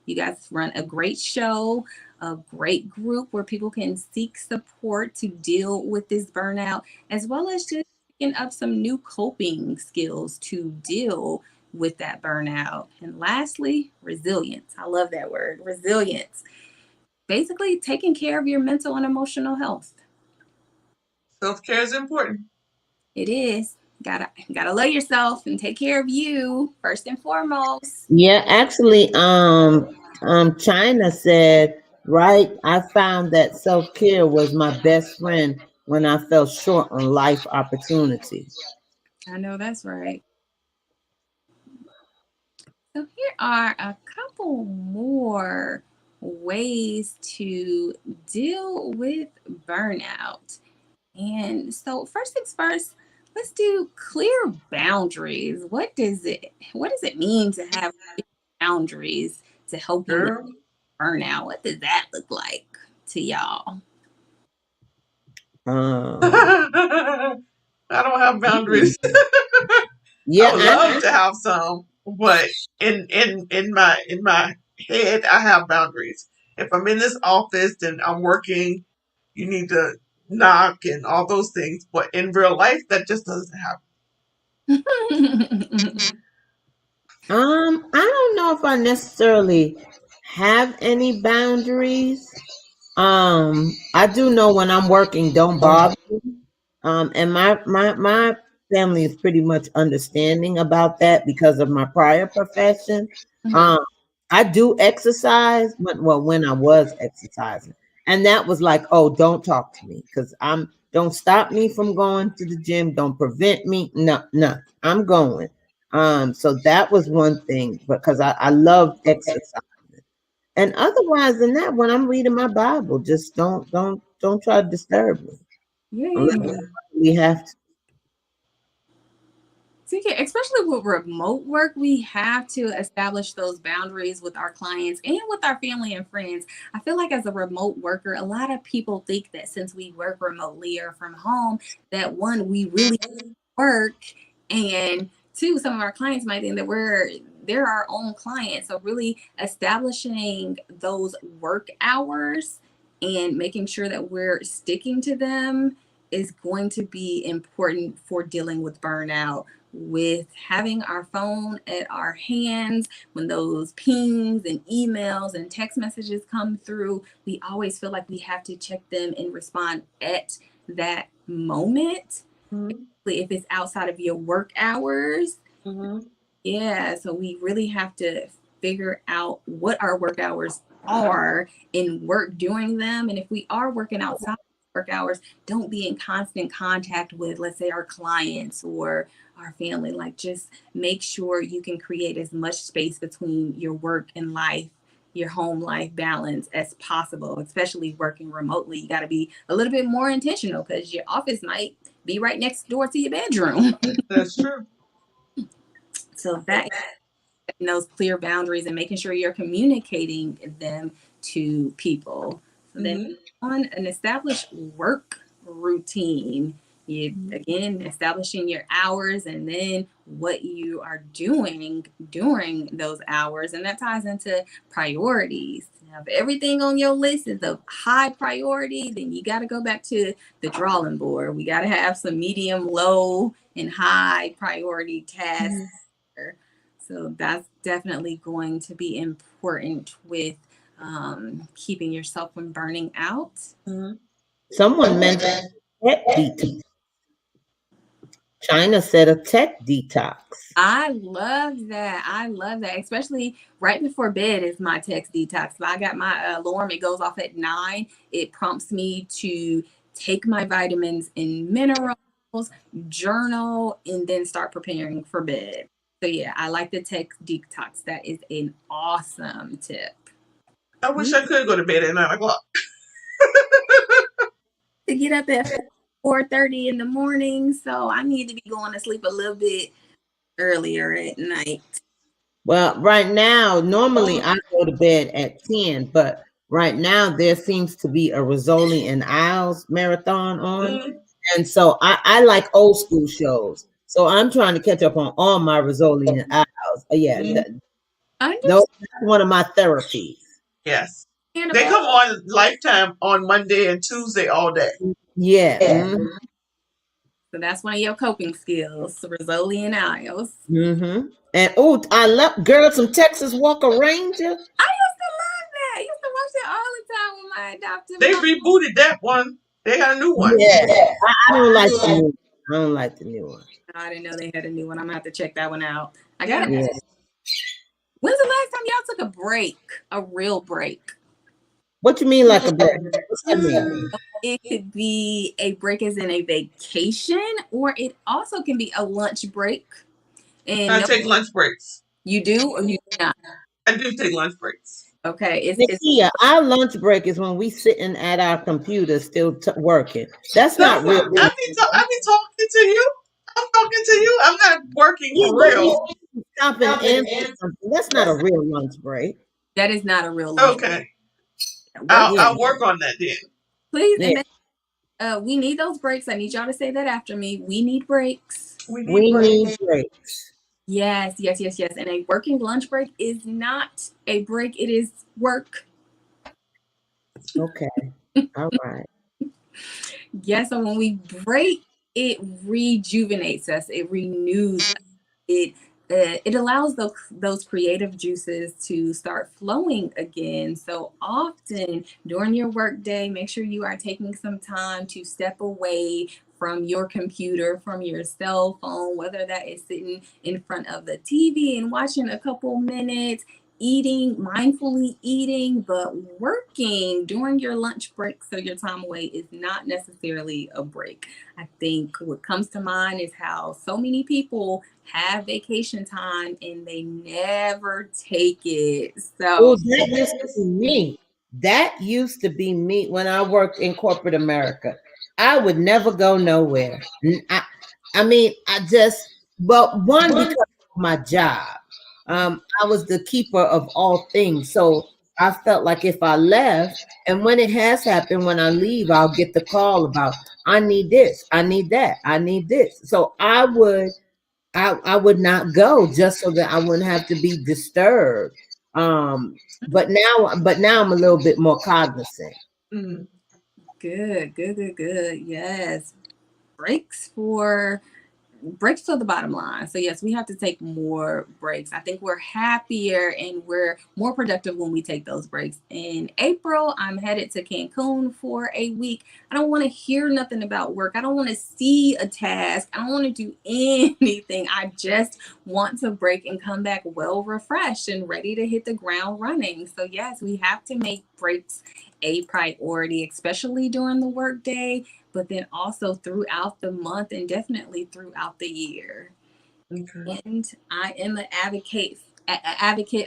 [SPEAKER 3] You guys run a great show, a great group where people can seek support to deal with this burnout, as well as just picking up some new coping skills to deal with that burnout. And lastly, resilience. I love that word, resilience. Basically, taking care of your mental and emotional health.
[SPEAKER 2] Self care is important.
[SPEAKER 3] It is. Gotta love yourself and take care of you first and foremost.
[SPEAKER 1] Yeah, actually, China said, right, I found that self-care was my best friend when I fell short on life opportunities.
[SPEAKER 3] I know that's right. So here are a couple more ways to deal with burnout. And so first things first, let's do clear boundaries. What does it mean to have boundaries to help you with
[SPEAKER 2] Girl.
[SPEAKER 3] burnout? What does that look like to y'all?
[SPEAKER 1] Um,
[SPEAKER 2] I don't have boundaries. I
[SPEAKER 1] yeah,
[SPEAKER 2] would love to have some, but in my head, I have boundaries. If I'm in this office, then I'm working. You need to knock and all those things. But in real life, that just doesn't happen.
[SPEAKER 1] I don't know if I necessarily have any boundaries. I do know when I'm working, don't bother me. And my family is pretty much understanding about that because of my prior profession. Um, I do exercise, but well, when I was exercising, and that was like, oh, don't talk to me because don't stop me from going to the gym. Don't prevent me. No, no, I'm going. So that was one thing because I love exercise. And otherwise than that, when I'm reading my Bible, just don't try to disturb me unless
[SPEAKER 3] Yeah.
[SPEAKER 1] we have to.
[SPEAKER 3] So yeah, especially with remote work, we have to establish those boundaries with our clients and with our family and friends. I feel like as a remote worker, a lot of people think that since we work remotely or from home, that one, we really work, and two, some of our clients might think that they're our own clients. So really establishing those work hours and making sure that we're sticking to them is going to be important for dealing with burnout, with having our phone at our hands when those pings and emails and text messages come through. We always feel like we have to check them and respond at that moment,
[SPEAKER 2] Mm-hmm.
[SPEAKER 3] if it's outside of your work hours.
[SPEAKER 2] Mm-hmm.
[SPEAKER 3] Yeah, so we really have to figure out what our work hours are and work during them. And if we are working outside work hours, don't be in constant contact with, let's say, our clients or our family. Like, just make sure you can create as much space between your work and life, your home life balance as possible, especially working remotely. You got to be a little bit more intentional because your office might be right next door to your bedroom.
[SPEAKER 2] That's true.
[SPEAKER 3] So that those clear boundaries and making sure you're communicating them to people. So then
[SPEAKER 2] Mm-hmm.
[SPEAKER 3] on an established work routine, you again establishing your hours and then what you are doing during those hours. And that ties into priorities. Now, if everything on your list is of high priority, then you got to go back to the drawing board. We got to have some medium, low, and high priority tasks. So that's definitely going to be important with keeping yourself from burning out.
[SPEAKER 2] Mm-hmm.
[SPEAKER 1] Someone mentioned tech detox. China said a tech detox.
[SPEAKER 3] I love that. I love that. Especially right before bed is my text detox. I got my alarm. It goes off at 9. It prompts me to take my vitamins and minerals, journal, and then start preparing for bed. So yeah, I like the text detox. That is an awesome tip.
[SPEAKER 2] I wish I could go to bed at 9 o'clock.
[SPEAKER 3] To get up at 4:30 in the morning, so I need to be going to sleep a little bit earlier at night.
[SPEAKER 1] Well, right now, normally I go to bed at 10, but right now there seems to be a Rizzoli and Isles marathon on.
[SPEAKER 2] Mm-hmm.
[SPEAKER 1] And so I like old school shows. So I'm trying to catch up on all my Rizzoli and Isles. Yeah,
[SPEAKER 2] Mm-hmm.
[SPEAKER 1] that's one of my therapies.
[SPEAKER 2] Yes. They
[SPEAKER 3] Understandable.
[SPEAKER 2] come on Lifetime on Monday and Tuesday all day.
[SPEAKER 1] Yeah.
[SPEAKER 3] So that's one of your coping skills, Rizzoli and Isles.
[SPEAKER 1] Mm-hmm. And oh, I love Girls from Texas Walker Ranger.
[SPEAKER 3] I used to love that. I used to watch that all the time with my adoptive
[SPEAKER 2] They
[SPEAKER 3] mom.
[SPEAKER 2] rebooted that one. They got a new one.
[SPEAKER 1] Yeah, I don't like the new one. I don't like the new one.
[SPEAKER 3] I didn't know they had a new one. I'm gonna have to check that one out. I got
[SPEAKER 2] Yeah.
[SPEAKER 3] it.
[SPEAKER 1] Yeah.
[SPEAKER 3] When's the last time y'all took a break? A real break?
[SPEAKER 1] What you mean like a break? What's that mean?
[SPEAKER 3] It could be a break as in a vacation, or it also can be a lunch break. And
[SPEAKER 2] I
[SPEAKER 3] no,
[SPEAKER 2] take lunch breaks.
[SPEAKER 3] you do or you do not.
[SPEAKER 2] I do take lunch breaks.
[SPEAKER 3] Okay, it's
[SPEAKER 1] Nikia, our lunch break is when we sitting at our computer still working. That's
[SPEAKER 2] No,
[SPEAKER 1] not real.
[SPEAKER 2] I be talking to you. I'm talking to you. I'm not working
[SPEAKER 1] Yeah,
[SPEAKER 2] for
[SPEAKER 1] but we
[SPEAKER 2] real.
[SPEAKER 1] stop and answer something. That's not a real lunch break.
[SPEAKER 3] that is not a real lunch.
[SPEAKER 2] Okay.
[SPEAKER 3] Work,
[SPEAKER 1] Yeah,
[SPEAKER 2] I'll work on that then.
[SPEAKER 3] please.
[SPEAKER 1] yeah.
[SPEAKER 3] And then, we need those breaks. I need y'all to say that after me. We need breaks.
[SPEAKER 2] We need
[SPEAKER 1] We
[SPEAKER 2] breaks.
[SPEAKER 1] need breaks.
[SPEAKER 3] Yes, yes, yes, yes. And a working lunch break is not a break. It is work.
[SPEAKER 1] Okay. All right.
[SPEAKER 3] Yeah, so when we break, it rejuvenates us, it renews it. It allows those creative juices to start flowing again. So often during your workday, make sure you are taking some time to step away from your computer, from your cell phone, whether that is sitting in front of the TV and watching a couple minutes, eating, mindfully eating, but working during your lunch break. So your time away is not necessarily a break. I think what comes to mind is how so many people have vacation time and they never take it.
[SPEAKER 1] Oh,
[SPEAKER 3] So,
[SPEAKER 1] that used to be me. That used to be me when I worked in corporate America. I would never go nowhere. I mean, I just, well, one, because of my job. I was the keeper of all things. So I felt like if I left, and when it has happened, when I leave, I'll get the call about, I need this, I need that, I need this. So I would not go just so that I wouldn't have to be disturbed. But now I'm a little bit more cognizant.
[SPEAKER 2] Mm-hmm.
[SPEAKER 3] good, good, good, good. Yes. Breaks for breaks to the bottom line. So yes, we have to take more breaks. I think we're happier and we're more productive when we take those breaks. In April, I'm headed to Cancun for a week. I don't want to hear nothing about work. I don't want to see a task. I don't want to do anything. I just want to break and come back well refreshed and ready to hit the ground running. So yes, we have to make breaks a priority, especially during the workday, but then also throughout the month and definitely throughout the year.
[SPEAKER 2] Okay.
[SPEAKER 3] And I am an advocate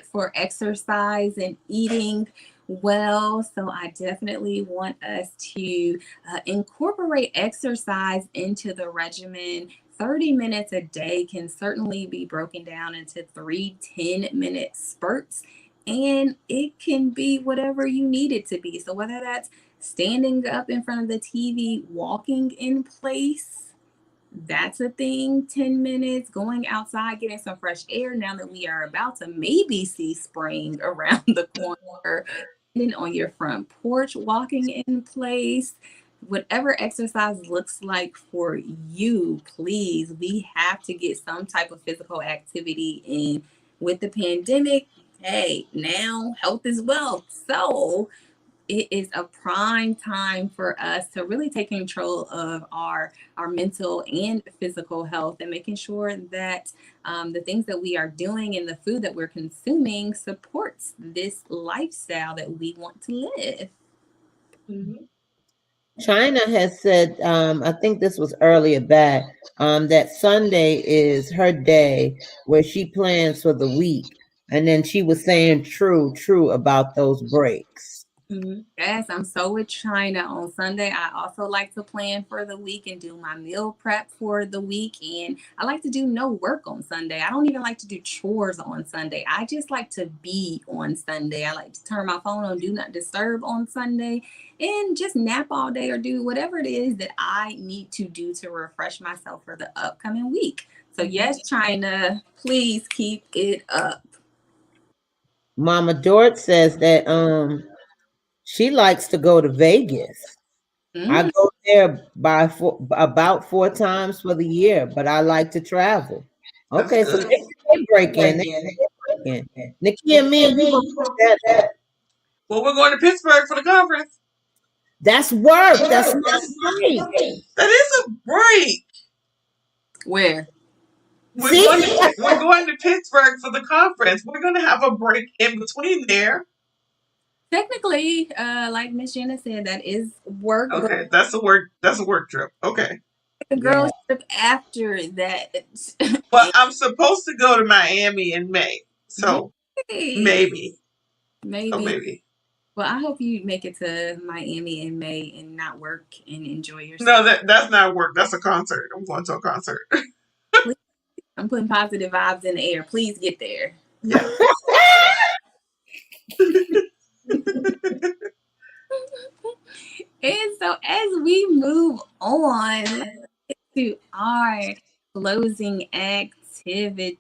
[SPEAKER 3] for exercise and eating well. So I definitely want us to incorporate exercise into the regimen. 30 minutes a day can certainly be broken down into 3 10-minute spurts. And it can be whatever you need it to be. So whether that's standing up in front of the TV, walking in place, that's a thing. 10 minutes, going outside, getting some fresh air now that we are about to maybe see spring around the corner, sitting on your front porch, walking in place. Whatever exercise looks like for you, please, we have to get some type of physical activity in. With the pandemic, hey, now health is wealth. So it is a prime time for us to really take control of our mental and physical health and making sure that the things that we are doing and the food that we're consuming supports this lifestyle that we want to live.
[SPEAKER 2] Mm-hmm.
[SPEAKER 1] China has said, I think this was earlier back, that Sunday is her day where she plans for the week. And then she was saying true about those breaks.
[SPEAKER 2] Mm-hmm.
[SPEAKER 3] Yes, I'm so with China. On Sunday, I also like to plan for the week and do my meal prep for the week. And I like to do no work on Sunday. I don't even like to do chores on Sunday. I just like to be on Sunday. I like to turn my phone on do not disturb on Sunday and just nap all day or do whatever it is that I need to do to refresh myself for the upcoming week. So, yes, China, please keep it up.
[SPEAKER 1] Mama Dort says that she likes to go to Vegas. I
[SPEAKER 3] Mm,
[SPEAKER 1] go there about 4 times for the year, but I like to travel.
[SPEAKER 2] That's
[SPEAKER 1] Okay, so
[SPEAKER 2] good.
[SPEAKER 1] they break in. They break in. Nikki and me, we gonna put that.
[SPEAKER 2] Well, we're going to Pittsburgh for the conference.
[SPEAKER 1] That's work. That's not break.
[SPEAKER 2] That is a break.
[SPEAKER 3] where?
[SPEAKER 2] We're
[SPEAKER 1] See,
[SPEAKER 2] going to we're going to Pittsburgh for the conference. We're going to have a break in between there.
[SPEAKER 3] Technically, like Miss Jana said, that is work, but
[SPEAKER 2] Okay, that's a work. That's a work trip. Okay.
[SPEAKER 3] the
[SPEAKER 1] yeah.
[SPEAKER 3] girls trip after that.
[SPEAKER 2] Well, I'm supposed to go to Miami in May, so
[SPEAKER 3] Yay!
[SPEAKER 2] maybe. So
[SPEAKER 3] Maybe.
[SPEAKER 2] maybe.
[SPEAKER 3] Well, I hope you make it to Miami in May and not work and enjoy
[SPEAKER 2] No,
[SPEAKER 3] yourself.
[SPEAKER 2] that's not work. That's a concert. I'm going to a concert.
[SPEAKER 3] Please, I'm putting positive vibes in the air. Please get there.
[SPEAKER 2] Yeah.
[SPEAKER 3] And so, as we move on, let's get to our closing activity.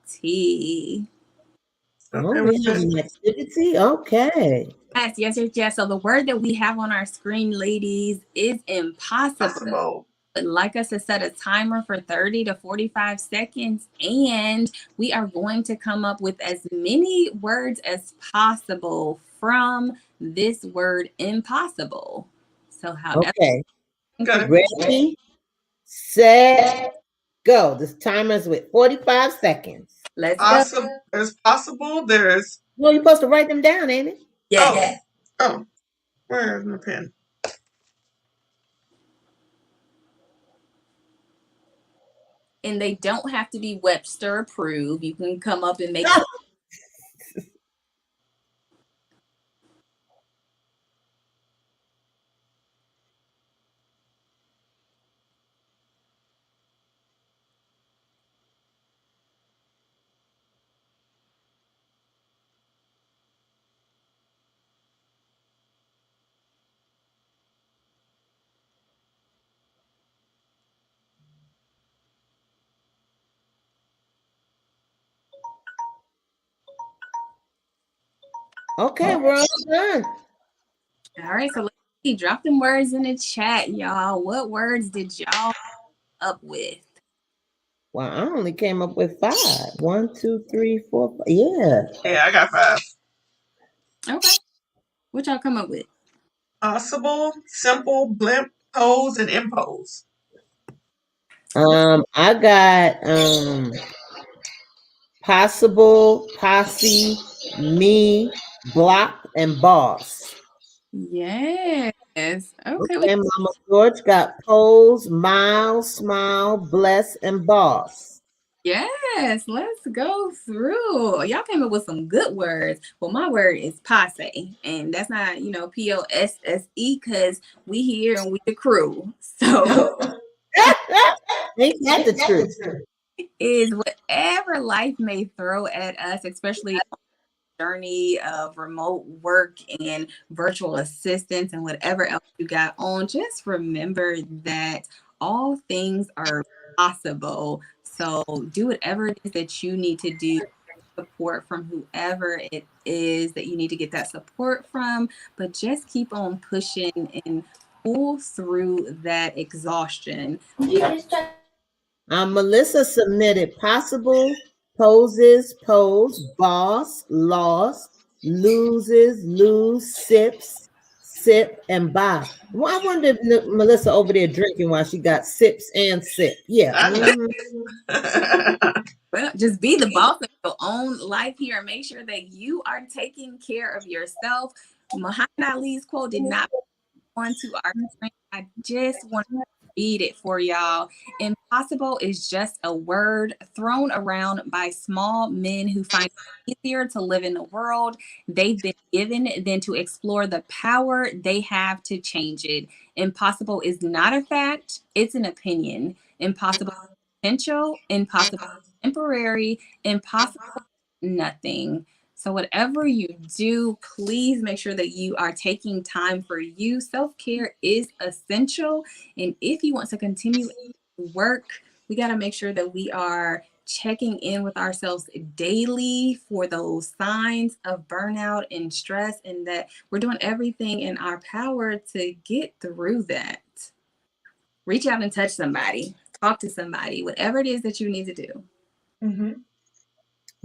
[SPEAKER 1] Oh,
[SPEAKER 2] Okay.
[SPEAKER 1] we have an activity. Okay.
[SPEAKER 3] Yes, yes, yes, yes. So the word that we have on our screen, ladies, is impossible.
[SPEAKER 2] Possible.
[SPEAKER 3] Would like us to set a timer for 30 to 45 seconds, and we are going to come up with as many words as possible from this word impossible. So, however,
[SPEAKER 1] Okay.
[SPEAKER 2] Okay.
[SPEAKER 1] Ready, set, go. This timer's with 45 seconds.
[SPEAKER 3] let's go.
[SPEAKER 2] Possible. There's possible. There's
[SPEAKER 1] Well, you're supposed to write them down, ain't it?
[SPEAKER 3] Yes.
[SPEAKER 2] oh oh. Where's my pen?
[SPEAKER 3] And they don't have to be Webster approved. You can come up and make.
[SPEAKER 1] Okay, we're all done.
[SPEAKER 3] All right, so let's see. Drop them words in the chat, y'all. What words did y'all up with?
[SPEAKER 1] Well, I only came up with 5. 1, 2, 3, 4, 5. Yeah.
[SPEAKER 2] Yeah, I got 5.
[SPEAKER 3] Okay. What y'all come up with?
[SPEAKER 2] Possible, simple, blimp, pose, and impose.
[SPEAKER 1] I got possible, posse, me, block, and boss.
[SPEAKER 3] Yes. Okay.
[SPEAKER 1] Okay, Mama George got pose, miles, smile, bless, and boss.
[SPEAKER 3] Yes, let's go through. Y'all came up with some good words. Well, my word is posse, and that's not, POSSE, because we here and we the crew. So
[SPEAKER 1] Ain't that the truth?
[SPEAKER 3] is whatever life may throw at us, especially journey of remote work and virtual assistance and whatever else you got on, just remember that all things are possible. So do whatever it is that you need to do, support from whoever it is that you need to get that support from, but just keep on pushing and pull through that exhaustion.
[SPEAKER 1] Melissa submitted possible, poses, pose, boss, lost, loses, lose, sips, sip, and buy. Well, I wonder if Melissa over there drinking while she got sips and sip. Yeah.
[SPEAKER 2] I know.
[SPEAKER 3] Well, just be the boss of your own life here and make sure that you are taking care of yourself. Muhammad Ali's quote did not onto our screen. I just want to read it for y'all. Impossible is just a word thrown around by small men who find it easier to live in the world they've been given than to explore the power they have to change it. Impossible is not a fact, it's an opinion. Impossible potential, impossible temporary, impossible nothing. So, whatever you do, please make sure that you are taking time for you. Self care is essential. And if you want to continue work, we got to make sure that we are checking in with ourselves daily for those signs of burnout and stress, and that we're doing everything in our power to get through that. Reach out and touch somebody, talk to somebody, whatever it is that you need to do.
[SPEAKER 2] Mm-hmm.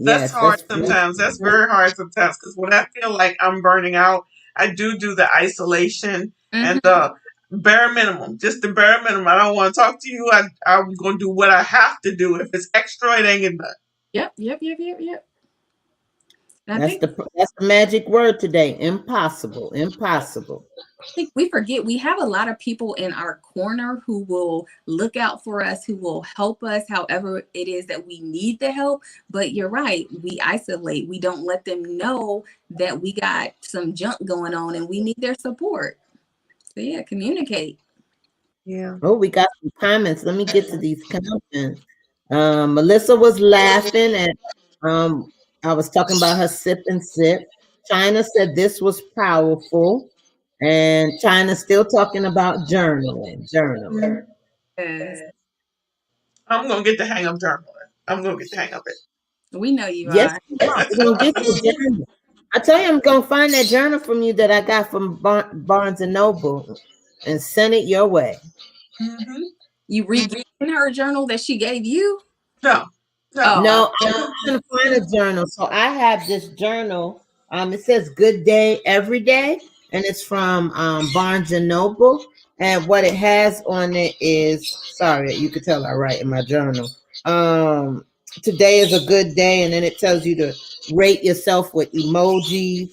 [SPEAKER 2] That's
[SPEAKER 1] Yes,
[SPEAKER 2] hard sometimes. That's very hard sometimes because when I feel like I'm burning out, I do the isolation and the bare minimum, just the bare minimum. I don't want to talk to you. I'm going to do what I have to do. If it's extra, it ain't getting done.
[SPEAKER 3] Yep. And I
[SPEAKER 1] that's
[SPEAKER 3] think
[SPEAKER 1] the magic word today. Impossible. Impossible.
[SPEAKER 3] we forget we have a lot of people in our corner who will look out for us, who will help us however it is that we need the help. But you're right, we isolate. We don't let them know that we got some junk going on and we need their support. So yeah, communicate.
[SPEAKER 2] Yeah.
[SPEAKER 1] Oh, we got some comments. Let me get to these comments. Melissa was laughing at I was talking about her sip and sip. China said this was powerful. And China's still talking about journaling.
[SPEAKER 3] Yes,
[SPEAKER 2] I'm going to get the hang of journaling. I'm going to get the hang of it.
[SPEAKER 3] we know you
[SPEAKER 1] Yes,
[SPEAKER 3] are.
[SPEAKER 1] we're gonna get you journaling. I tell you, I'm gonna find that journal from you that I got from Barnes and Noble, and send it your way.
[SPEAKER 2] Mm-hmm.
[SPEAKER 3] You read in her journal that she gave you?
[SPEAKER 2] No, no.
[SPEAKER 3] Oh,
[SPEAKER 1] No, I'm trying to find a journal. So I have this journal. It says "Good Day Every Day," and it's from Barnes and Noble. And what it has on it is, sorry, you could tell I write in my journal. Um, Today is a good day, and then it tells you to rate yourself with emojis.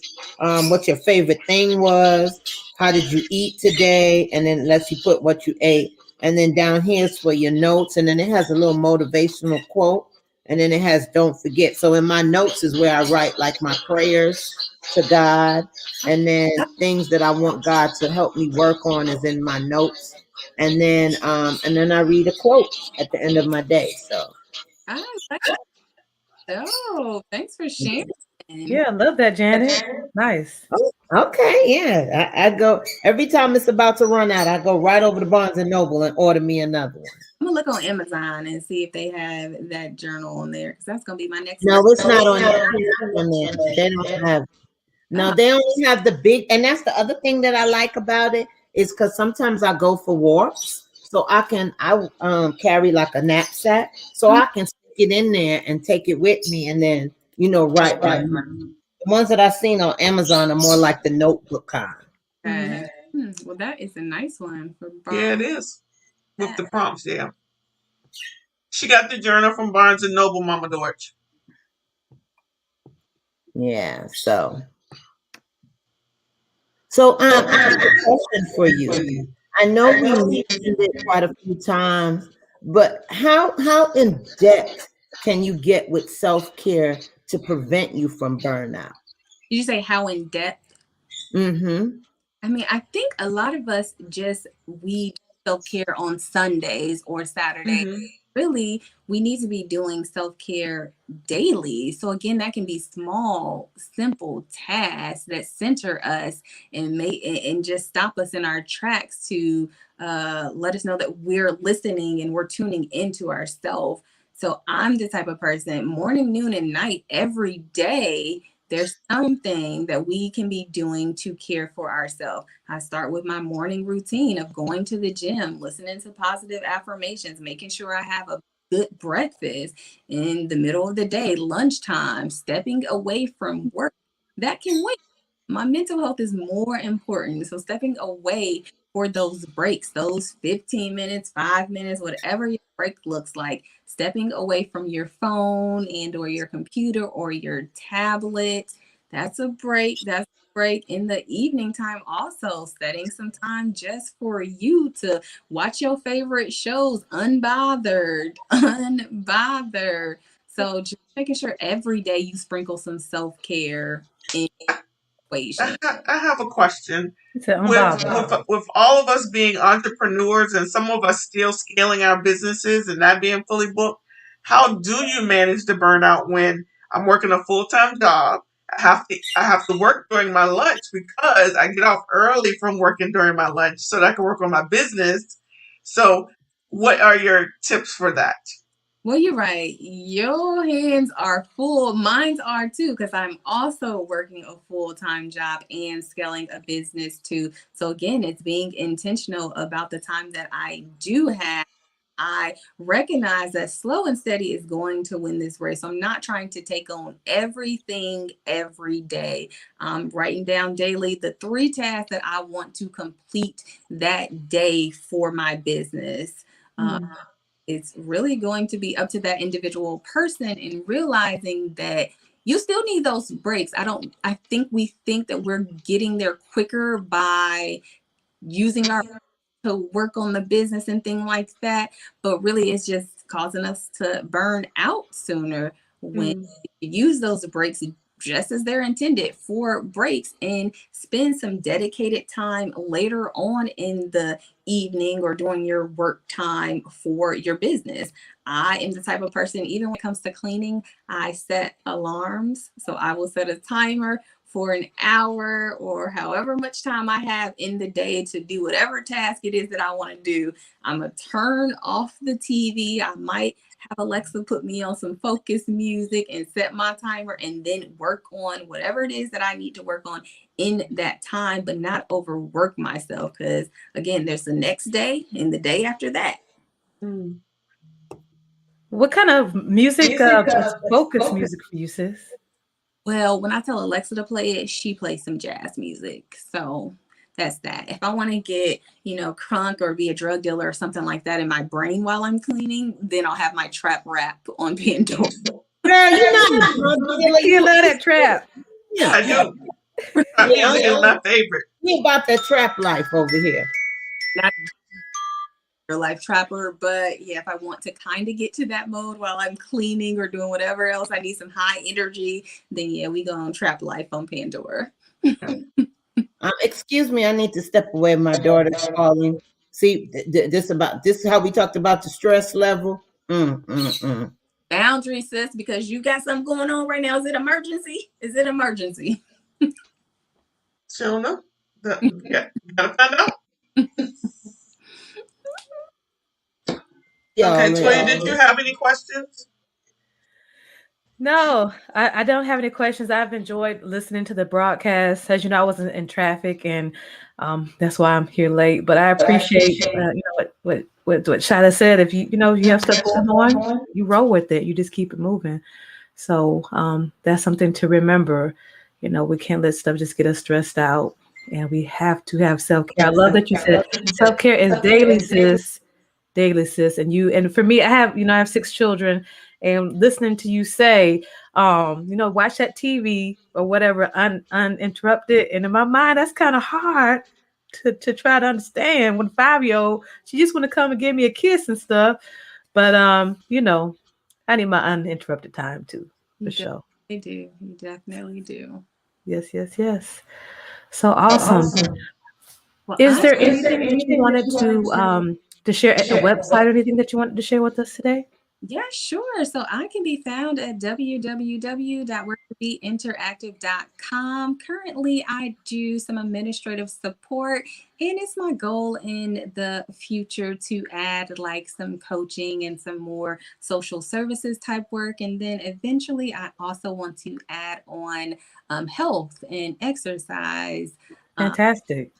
[SPEAKER 1] What your favorite thing was. How did you eat today? And then it lets you put what you ate. And then down here is for your notes, and then it has a little motivational quote, and then it has "don't forget." So in my notes is where I write like my prayers to God, and then things that I want God to help me work on is in my notes, and then I read a quote at the end of my day. So
[SPEAKER 3] I like that. Oh, thanks for sharing.
[SPEAKER 4] Yeah, I love that, Janet. Nice.
[SPEAKER 1] oh, okay, yeah, I go every time it's about to run out. I go right over to Barnes and Noble and order me another one.
[SPEAKER 3] I'm gonna look on Amazon and see if they have that journal on there because that's gonna be my next
[SPEAKER 1] No,
[SPEAKER 3] purchase.
[SPEAKER 1] it's not on there. On there. They don't have. No,
[SPEAKER 3] Oh,
[SPEAKER 1] they only have the big, and that's the other thing that I like about it is because sometimes I go for walks, so I carry like a knapsack, so
[SPEAKER 3] mm,
[SPEAKER 1] I can stick it in there and take it with me, and then write my. The ones that I've seen on Amazon are more like the notebook kind.
[SPEAKER 2] Mm-hmm.
[SPEAKER 3] okay. Well, that is a nice one for
[SPEAKER 2] Yeah,
[SPEAKER 3] Barnes.
[SPEAKER 2] it is with the prompts. Yeah, she got the journal from Barnes and Noble, Mama Dorch.
[SPEAKER 1] Yeah, I have a question for you. I know we mentioned it quite a few times, but how in depth can you get with self-care to prevent you from burnout?
[SPEAKER 3] Did you say how in depth?
[SPEAKER 1] Mm-hmm.
[SPEAKER 3] I mean, I think a lot of us just we self care on Sundays or Saturdays.
[SPEAKER 2] Mm-hmm.
[SPEAKER 3] Really, we need to be doing self care daily. So again, that can be small, simple tasks that center us and make and just stop us in our tracks to let us know that we're listening and we're tuning into ourselves. So I'm the type of person, morning, noon, and night, every day there's something that we can be doing to care for ourselves. I start with my morning routine of going to the gym, listening to positive affirmations, making sure I have a good breakfast in the middle of the day, lunchtime, stepping away from work. That can wait. My mental health is more important. So stepping away for those breaks, those 15 minutes, 5 minutes, whatever your break looks like, stepping away from your phone and or your computer or your tablet. That's a break. That's a break in the evening time. Also, setting some time just for you to watch your favorite shows unbothered, unbothered. So just making sure every day you sprinkle some self-care in the equation.
[SPEAKER 2] I have a question.
[SPEAKER 4] It's an
[SPEAKER 2] With,
[SPEAKER 4] unbothered.
[SPEAKER 2] with all of us being entrepreneurs and some of us still scaling our businesses and not being fully booked, how do you manage the burnout when I'm working a full time job? I have to work during my lunch because I get off early from working during my lunch so that I can work on my business. So, what are your tips for that?
[SPEAKER 3] Well, you're right. Your hands are full. Mine's are too, because I'm also working a full time job and scaling a business too. So, again, it's being intentional about the time that I do have. I recognize that slow and steady is going to win this race. I'm not trying to take on everything every day. I'm writing down daily the 3 tasks that I want to complete that day for my business. Um,
[SPEAKER 2] Mm.
[SPEAKER 3] it's really going to be up to that individual person and realizing that you still need those breaks. I think we think that we're getting there quicker by using our to work on the business and things like that, but really it's just causing us to burn out sooner when
[SPEAKER 2] Mm.
[SPEAKER 3] you use those breaks just as they're intended for breaks and spend some dedicated time later on in the evening or during your work time for your business. I am the type of person, even when it comes to cleaning, I set alarms. So I will set a timer for an hour or however much time I have in the day to do whatever task it is that I want to do. I'm going to turn off the TV. I might have Alexa put me on some focus music and set my timer and then work on whatever it is that I need to work on in that time, but not overwork myself. Because again, there's the next day and the day after that.
[SPEAKER 2] Mm.
[SPEAKER 4] What kind of music is focus music for you, sis?
[SPEAKER 3] Well, when I tell Alexa to play it, she plays some jazz music. So that's that. If I want to get, crunk or be a drug dealer or something like that in my brain while I'm cleaning, then I'll have my trap rap on Pandora.
[SPEAKER 1] Girl, you're not a drug dealer.
[SPEAKER 4] You love that trap.
[SPEAKER 1] Yeah,
[SPEAKER 2] I do. Trap
[SPEAKER 1] yeah,
[SPEAKER 2] music is my favorite.
[SPEAKER 1] we about that trap life over here.
[SPEAKER 3] Not real life trapper, but yeah, if I want to kind of get to that mode while I'm cleaning or doing whatever else, I need some high energy, then yeah, we go on trap life on Pandora.
[SPEAKER 1] Excuse me, I need to step away. My daughter's calling. See, this is how we talked about the stress level.
[SPEAKER 3] Boundary, sis, because you got something going on right now. Is it emergency? Is it emergency?
[SPEAKER 2] She don't know. Yeah, gotta find out. Okay, Toya, did you have any questions?
[SPEAKER 4] No, I don't have any questions. I've enjoyed listening to the broadcast. As you know, I wasn't in traffic, and that's why I'm here late. But I appreciate what Shyla said. If you have stuff going on, you roll with it. You just keep it moving. So that's something to remember. We can't let stuff just get us stressed out, and we have to have self-care. I love that you said self-care is daily, sis. Daily, sis. And for me, I have 6 children, and listening to you say, watch that TV or whatever uninterrupted. And in my mind, that's kind of hard to try to understand when 5-year-old, she just want to come and give me a kiss and stuff. But I need my uninterrupted time too, for sure.
[SPEAKER 3] You do. You definitely do.
[SPEAKER 4] Yes, yes, yes. So awesome. Well, is there anything that you wanted to share at the website or anything that you wanted to share with us today?
[SPEAKER 3] Yeah, sure. So I can be found at www.workerbeeinteractive.com. Currently, I do some administrative support, and it's my goal in the future to add like some coaching and some more social services type work. And then eventually, I also want to add on health and exercise.
[SPEAKER 4] Fantastic.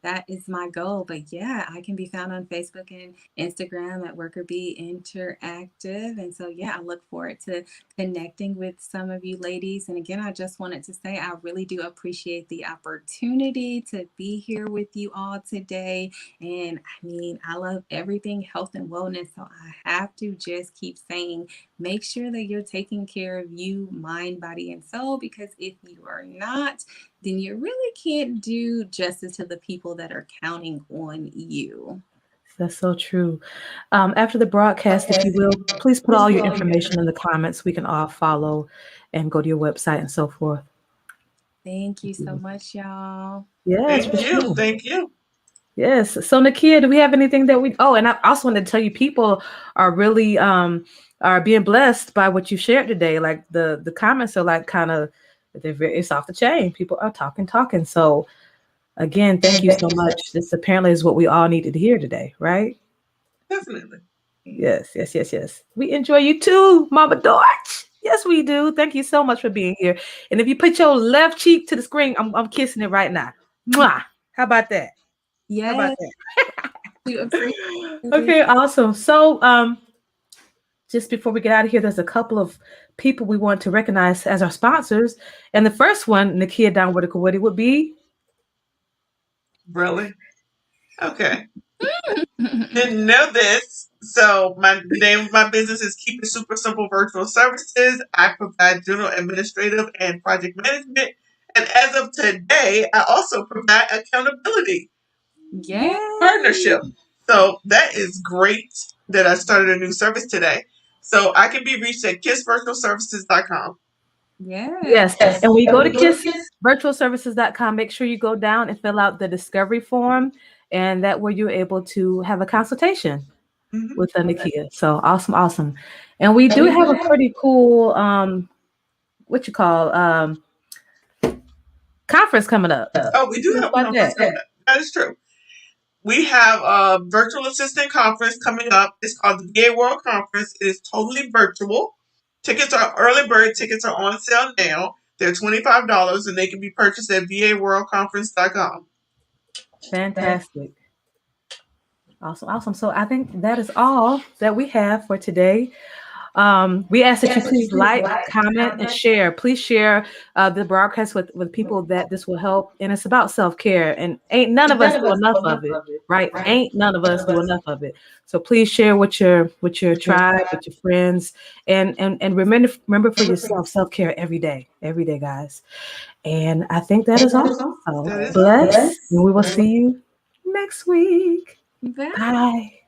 [SPEAKER 3] That is my goal. But yeah, I can be found on Facebook and Instagram at Worker Bee Interactive. And so, yeah, I look forward to connecting with some of you ladies. And again, I just wanted to say I really do appreciate the opportunity to be here with you all today. And I mean, I love everything health and wellness. So I have to just keep saying, make sure that you're taking care of you, mind, body, and soul, because if you are not, then you really can't do justice to the people that are counting on you.
[SPEAKER 4] That's so true. After the broadcast, if you will, please put all your information in the comments. We can all follow and go to your website and so forth.
[SPEAKER 3] Thank you so much, y'all.
[SPEAKER 4] Yes,
[SPEAKER 2] Thank you. Thank you.
[SPEAKER 4] Yes. So Nakia, do we have anything that and I also wanted to tell you, people are really are being blessed by what you shared today. Like the comments are like kind of, it's off the chain. People are talking. So again, thank you so much. This apparently is what we all needed to hear today, right?
[SPEAKER 2] Definitely.
[SPEAKER 4] Yes. We enjoy you too, Mama Dorch. Yes, we do. Thank you so much for being here. And if you put your left cheek to the screen, I'm kissing it right now. Mwah. How about that?
[SPEAKER 3] Yeah.
[SPEAKER 4] How about that?
[SPEAKER 3] You
[SPEAKER 4] Okay, awesome. So just before we get out of here, there's a couple of people we want to recognize as our sponsors. And the first one, Nakia Don Whitaker Woody, would be.
[SPEAKER 2] Really? Okay. Didn't know this. So my name of my business is Keep It Super Simple Virtual Services. I provide general administrative and project management. And as of today, I also provide accountability.
[SPEAKER 3] Yeah.
[SPEAKER 2] Partnership. So that is great that I started a new service today. So I can be reached at kissvirtualservices.com.
[SPEAKER 4] Yes. And when you go to kissvirtualservices.com, make sure you go down and fill out the discovery form. And that way you're able to have a consultation with Nakia. So awesome. And we do have a pretty cool conference coming up.
[SPEAKER 2] Oh, we do have a conference coming up. That is true. We have a virtual assistant conference coming up. It's called the VA World Conference. It is totally virtual. Early bird tickets are on sale now. They're $25 and they can be purchased at vaworldconference.com.
[SPEAKER 4] Fantastic. Awesome, awesome. So I think that is all that we have for today. We ask that you please like, comment, and share. Please share the broadcast with people that this will help. And it's about self-care. And ain't none of us do enough of it, right? Ain't none of us do enough of it. So please share with your tribe, with your friends, and remember for yourself, self-care every day, guys. And I think that is all. So bless, and we will see you next week.
[SPEAKER 3] Bye.
[SPEAKER 4] Bye.